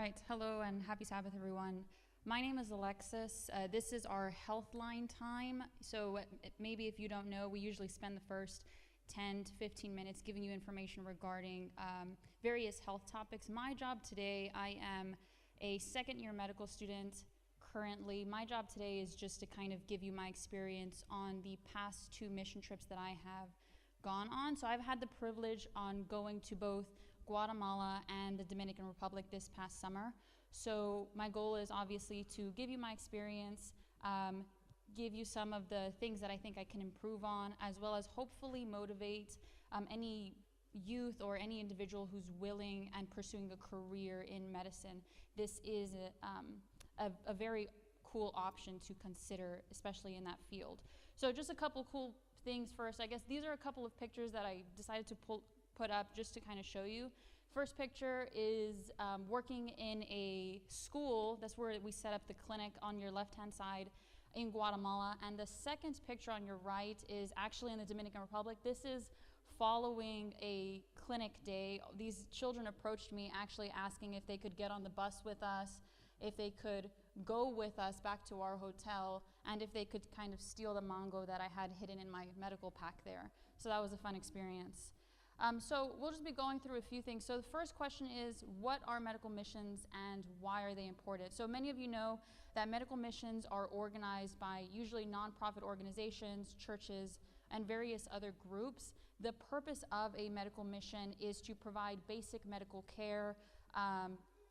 right, hello and happy Sabbath, everyone. My name is Alexis. This is our Healthline time. So maybe if you don't know, we usually spend the first 10 to 15 minutes giving you information regarding various health topics. My job today, I am a second-year medical student currently. My job today is just to kind of give you my experience on the past 2 mission trips that I have gone on. So I've had the privilege on going to both Guatemala and the Dominican Republic this past summer. So my goal is obviously to give you my experience, give you some of the things that I think I can improve on, as well as hopefully motivate any youth or any individual who's willing and pursuing a career in medicine. This is a very cool option to consider, especially in that field. So just a couple cool things first. I guess these are a couple of pictures that I decided to put up just to kind of show you. First picture is working in a school. That's where we set up the clinic on your left-hand side in Guatemala. And the second picture on your right is actually in the Dominican Republic. This is following a clinic day. These children approached me actually asking if they could get on the bus with us, if they could go with us back to our hotel, and if they could kind of steal the mango that I had hidden in my medical pack there. So that was a fun experience. So we'll just be going through a few things. So the first question is, what are medical missions and why are they important? So many of you know that medical missions are organized by usually nonprofit organizations, churches, and various other groups. The purpose of a medical mission is to provide basic medical care,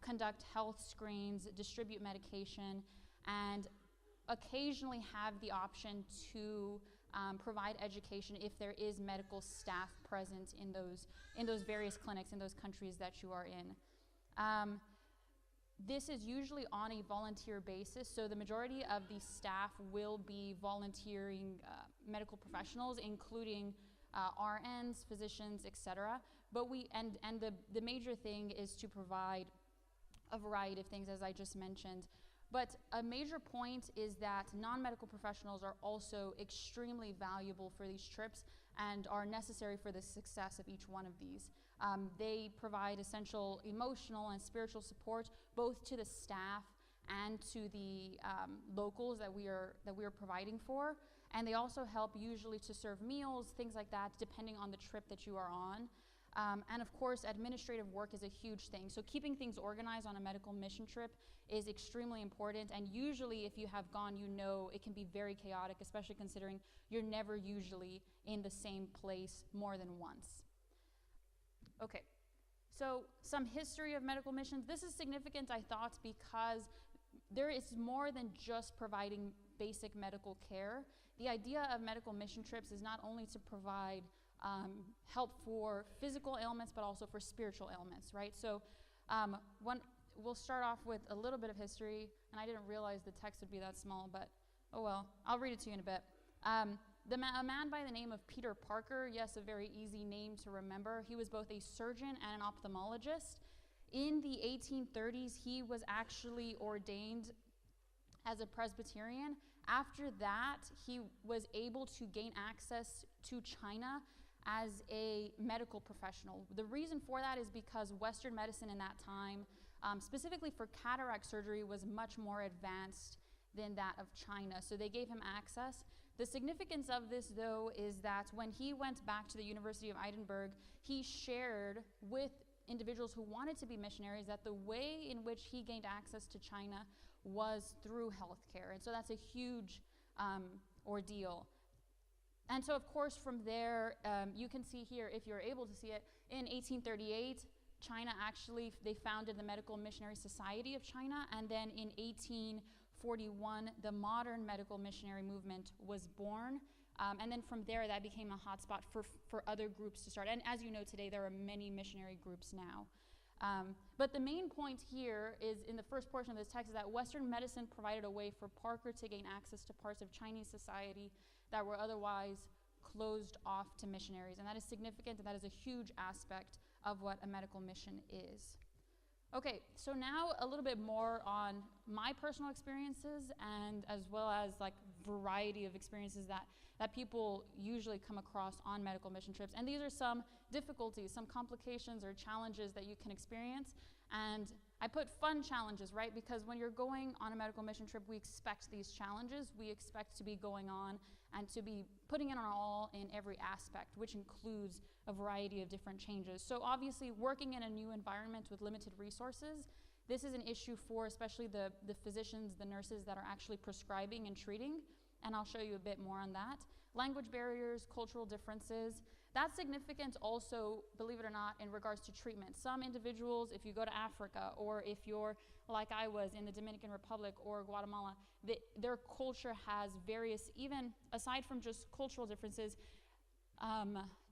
conduct health screens, distribute medication, and occasionally have the option to provide education if there is medical staff present in those various clinics in those countries that you are in. This is usually on a volunteer basis, so the majority of the staff will be volunteering medical professionals, including RNs, physicians, etc. But the major thing is to provide a variety of things, as I just mentioned. But a major point is that non-medical professionals are also extremely valuable for these trips and are necessary for the success of each one of these. They provide essential emotional and spiritual support both to the staff and to the locals that we are providing for. And they also help usually to serve meals, things like that, depending on the trip that you are on. And of course, administrative work is a huge thing. So keeping things organized on a medical mission trip is extremely important. And usually if you have gone, you know it can be very chaotic, especially considering you're never usually in the same place more than once. Okay, so some history of medical missions. This is significant, I thought, because there is more than just providing basic medical care. The idea of medical mission trips is not only to provide help for physical ailments, but also for spiritual ailments, right? So we'll start off with a little bit of history, and I didn't realize the text would be that small, but oh well, I'll read it to you in a bit. A man by the name of Peter Parker, yes, a very easy name to remember. He was both a surgeon and an ophthalmologist. In the 1830s, he was actually ordained as a Presbyterian. After that, he was able to gain access to China as a medical professional. The reason for that is because Western medicine in that time, specifically for cataract surgery, was much more advanced than that of China. So they gave him access. The significance of this, though, is that when he went back to the University of Edinburgh, he shared with individuals who wanted to be missionaries that the way in which he gained access to China was through healthcare. And so that's a huge ordeal. And so, of course, from there, you can see here, if you're able to see it, in 1838, China actually, they founded the Medical Missionary Society of China, and then in 1841, the modern medical missionary movement was born. And then from there, that became a hotspot for other groups to start. And as you know today, there are many missionary groups now. But the main point here is, in the first portion of this text, is that Western medicine provided a way for Parker to gain access to parts of Chinese society that were otherwise closed off to missionaries. And that is significant, and that is a huge aspect of what a medical mission is. Okay, so now a little bit more on my personal experiences, and as well as like variety of experiences that people usually come across on medical mission trips. And these are some difficulties, some complications or challenges that you can experience. And I put fun challenges, right? Because when you're going on a medical mission trip, we expect these challenges. We expect to be going on and to be putting in our all in every aspect, which includes a variety of different changes. So obviously, working in a new environment with limited resources, this is an issue for especially the physicians, the nurses that are actually prescribing and treating, and I'll show you a bit more on that. Language barriers, cultural differences. That's significant also, believe it or not, in regards to treatment. Some individuals, if you go to Africa, or if you're like I was in the Dominican Republic or Guatemala, their culture has various, even aside from just cultural differences,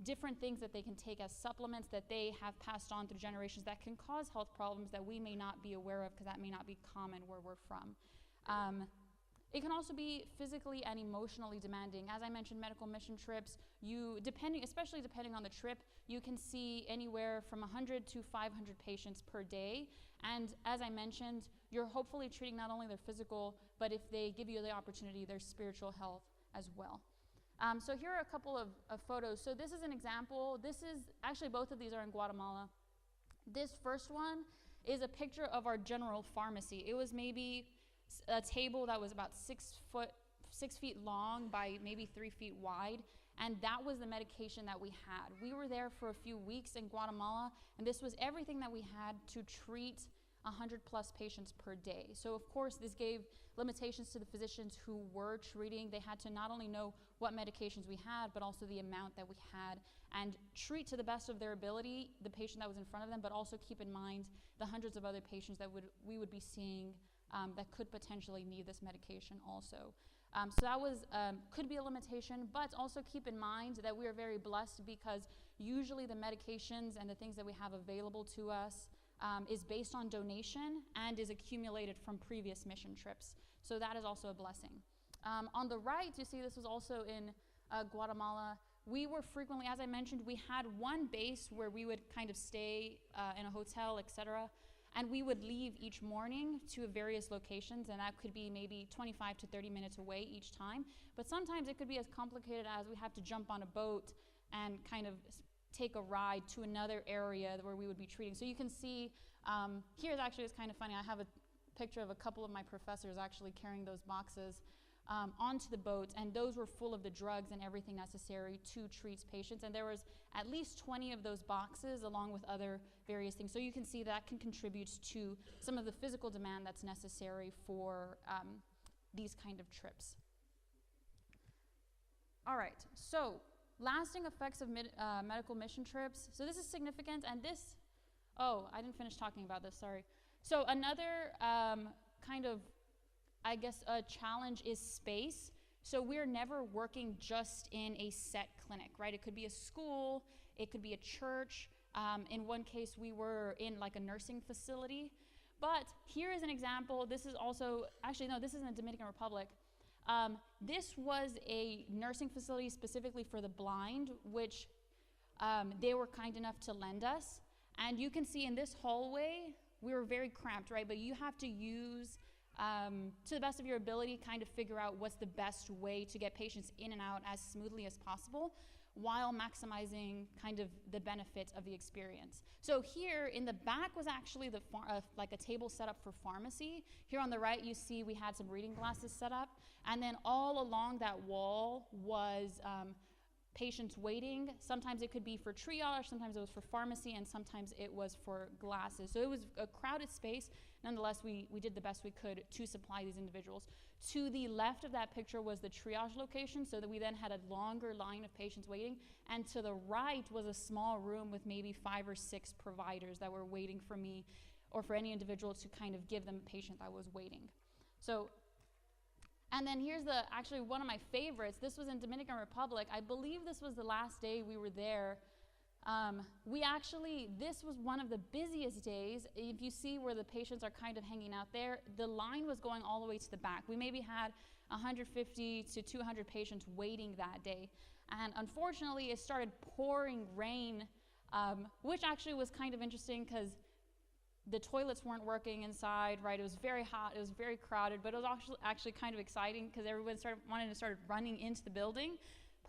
different things that they can take as supplements that they have passed on through generations that can cause health problems that we may not be aware of because that may not be common where we're from. It can also be physically and emotionally demanding. As I mentioned, medical mission trips, especially depending on the trip, you can see anywhere from 100 to 500 patients per day. And as I mentioned, you're hopefully treating not only their physical, but if they give you the opportunity, their spiritual health as well. So here are a couple of photos. So this is an example. Actually both of these are in Guatemala. This first one is a picture of our general pharmacy. It was maybe a table that was about 6 feet long by maybe 3 feet wide, and that was the medication that we had. We were there for a few weeks in Guatemala, and this was everything that we had to treat 100 plus patients per day. So of course this gave limitations to the physicians who were treating. They had to not only know what medications we had, but also the amount that we had, and treat to the best of their ability the patient that was in front of them, but also keep in mind the hundreds of other patients that we would be seeing that could potentially need this medication also. So that was could be a limitation, but also keep in mind that we are very blessed because usually the medications and the things that we have available to us is based on donation and is accumulated from previous mission trips. So that is also a blessing. On the right, you see this was also in Guatemala. We were frequently, as I mentioned, we had one base where we would kind of stay in a hotel, etc. And we would leave each morning to various locations, and that could be maybe 25 to 30 minutes away each time. But sometimes it could be as complicated as we have to jump on a boat and kind of take a ride to another area where we would be treating. So you can see, here's actually, it's kind of funny, I have a picture of a couple of my professors actually carrying those boxes onto the boat, and those were full of the drugs and everything necessary to treat patients. And there was at least 20 of those boxes along with other various things. So you can see that can contribute to some of the physical demand that's necessary for these kind of trips. All right, so lasting effects of medical mission trips. So this is significant, and this, I didn't finish talking about this, sorry. So another kind of, I guess, a challenge is space. So we're never working just in a set clinic, right? It could be a school, it could be a church. In one case, we were in like a nursing facility. But here is an example. This is also, actually, no, this is in the Dominican Republic. This was a nursing facility specifically for the blind, which they were kind enough to lend us. And you can see in this hallway, we were very cramped, right? But you have to use, to the best of your ability, kind of figure out what's the best way to get patients in and out as smoothly as possible while maximizing kind of the benefits of the experience. So here in the back was actually like a table set up for pharmacy. Here on the right, you see we had some reading glasses set up. And then all along that wall was patients waiting. Sometimes it could be for triage, sometimes it was for pharmacy, and sometimes it was for glasses. So it was a crowded space. Nonetheless, we did the best we could to supply these individuals. To the left of that picture was the triage location, so that we then had a longer line of patients waiting. And to the right was a small room with maybe 5 or 6 providers that were waiting for me or for any individual to kind of give them a patient that was waiting. So, and then here's actually one of my favorites. This was in Dominican Republic. I believe this was the last day we were there. This was one of the busiest days. If you see where the patients are kind of hanging out there, the line was going all the way to the back. We maybe had 150 to 200 patients waiting that day. And unfortunately, it started pouring rain, which actually was kind of interesting because the toilets weren't working inside, right? It was very hot, it was very crowded, but it was actually kind of exciting because everyone wanted to start running into the building.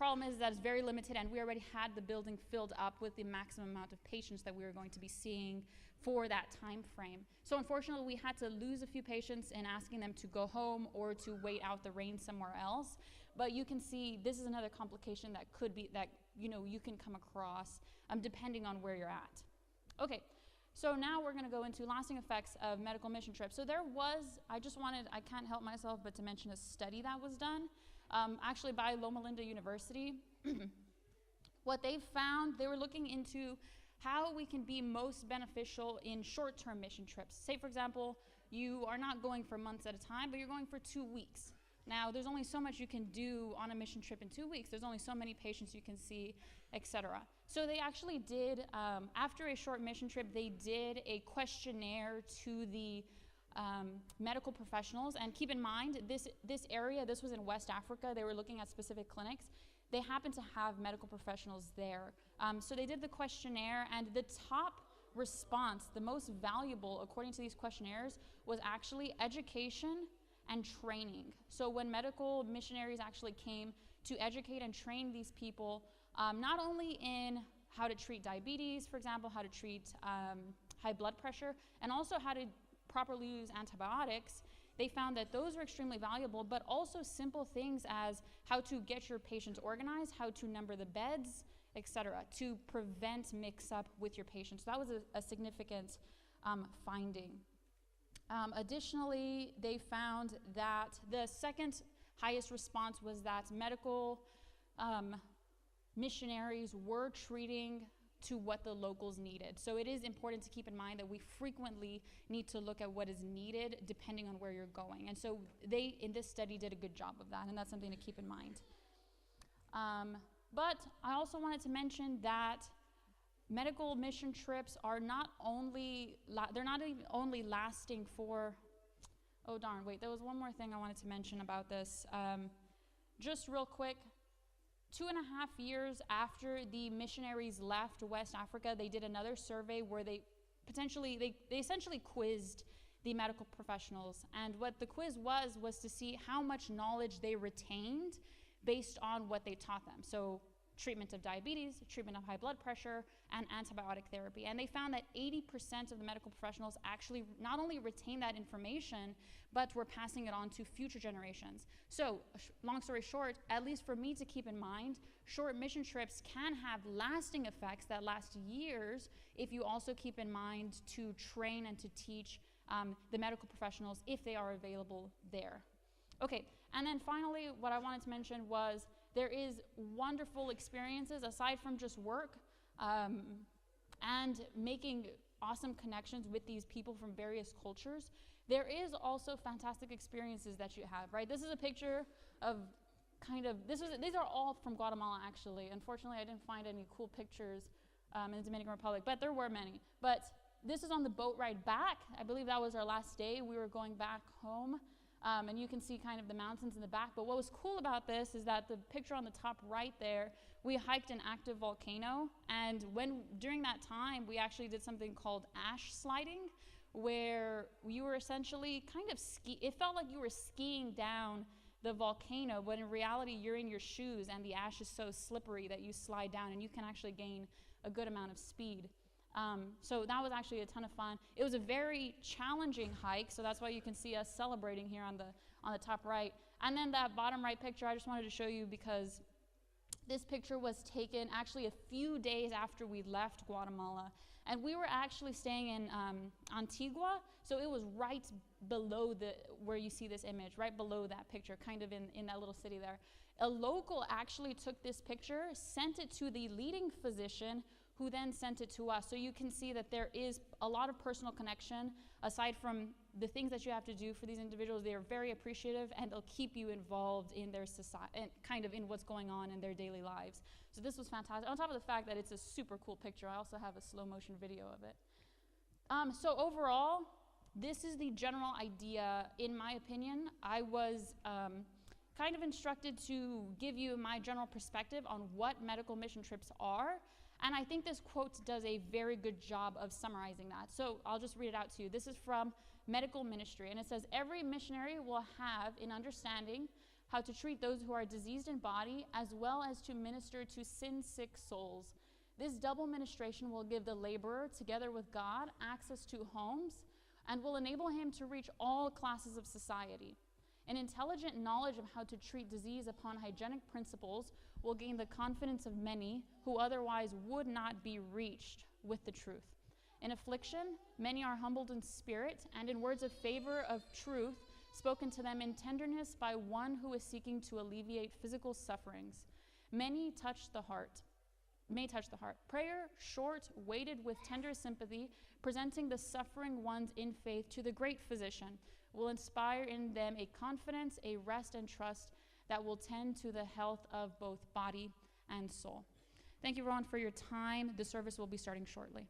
Problem is that it's very limited, and we already had the building filled up with the maximum amount of patients that we were going to be seeing for that time frame. So unfortunately, we had to lose a few patients in asking them to go home or to wait out the rain somewhere else. But you can see this is another complication that could be, that you can come across depending on where you're at. Okay, so now we're going to go into lasting effects of medical mission trips. So there was, I can't help myself but to mention a study that was done, actually by Loma Linda University. What they found, they were looking into how we can be most beneficial in short-term mission trips. Say, for example, you are not going for months at a time, but you're going for 2 weeks. Now, there's only so much you can do on a mission trip in 2 weeks. There's only so many patients you can see, etc. So they actually did, after a short mission trip, they did a questionnaire to the medical professionals. And keep in mind, this area, this was in West Africa. They were looking at specific clinics. They happened to have medical professionals there. So they did the questionnaire, and the top response, the most valuable according to these questionnaires, was actually education and training. So when medical missionaries actually came to educate and train these people, not only in how to treat diabetes, for example, how to treat high blood pressure, and also how to properly use antibiotics, they found that those were extremely valuable, but also simple things as how to get your patients organized, how to number the beds, etc., to prevent mix-up with your patients. So that was a significant finding. Additionally, they found that the second highest response was that medical missionaries were treating to what the locals needed. So it is important to keep in mind that we frequently need to look at what is needed depending on where you're going. And so they, in this study, did a good job of that, and that's something to keep in mind. But I also wanted to mention that medical mission trips are not only, they're not even only lasting for, oh darn, wait, there was one more thing I wanted to mention about this. Just real quick, 2.5 years after the missionaries left West Africa, they did another survey where they essentially quizzed the medical professionals. And what the quiz was to see how much knowledge they retained based on what they taught them. So treatment of diabetes, treatment of high blood pressure, and antibiotic therapy. And they found that 80% of the medical professionals actually not only retained that information, but were passing it on to future generations. So, long story short, at least for me to keep in mind, short mission trips can have lasting effects that last years if you also keep in mind to train and to teach the medical professionals if they are available there. Okay, and then finally, what I wanted to mention was there is wonderful experiences aside from just work and making awesome connections with these people from various cultures. There is also fantastic experiences that you have, right? This is a picture of these are all from Guatemala, actually. Unfortunately, I didn't find any cool pictures in the Dominican Republic, but there were many. But this is on the boat ride back. I believe that was our last day. We were going back home. And you can see kind of the mountains in the back. But what was cool about this is that the picture on the top right there, we hiked an active volcano. And during that time, we actually did something called ash sliding, where you were essentially kind of it felt like you were skiing down the volcano, but in reality, you're in your shoes, and the ash is so slippery that you slide down, and you can actually gain a good amount of speed. So that was actually a ton of fun. It was a very challenging hike, so that's why you can see us celebrating here on the top right. And then that bottom right picture, I just wanted to show you because this picture was taken actually a few days after we left Guatemala. And we were actually staying in Antigua, so it was right below where you see this image, right below that picture, kind of in that little city there. A local actually took this picture, sent it to the leading physician, who then sent it to us. So you can see that there is a lot of personal connection. Aside from the things that you have to do for these individuals, they are very appreciative, and they'll keep you involved in their society, and kind of in what's going on in their daily lives. So this was fantastic. On top of the fact that it's a super cool picture, I also have a slow motion video of it. So overall, this is the general idea, in my opinion. I was kind of instructed to give you my general perspective on what medical mission trips are. And I think this quote does a very good job of summarizing that. So I'll just read it out to you. This is from Medical Ministry, and it says, "Every missionary will have an understanding how to treat those who are diseased in body, as well as to minister to sin-sick souls. This double ministration will give the laborer, together with God, access to homes and will enable him to reach all classes of society. An intelligent knowledge of how to treat disease upon hygienic principles will gain the confidence of many who otherwise would not be reached with the truth. In affliction, many are humbled in spirit, and in words of favor of truth, spoken to them in tenderness by one who is seeking to alleviate physical sufferings. Many touch the heart. May touch the heart. Prayer, short, weighted with tender sympathy, presenting the suffering ones in faith to the great physician, will inspire in them a confidence, a rest, and trust that will tend to the health of both body and soul. Thank you, everyone, for your time. The service will be starting shortly.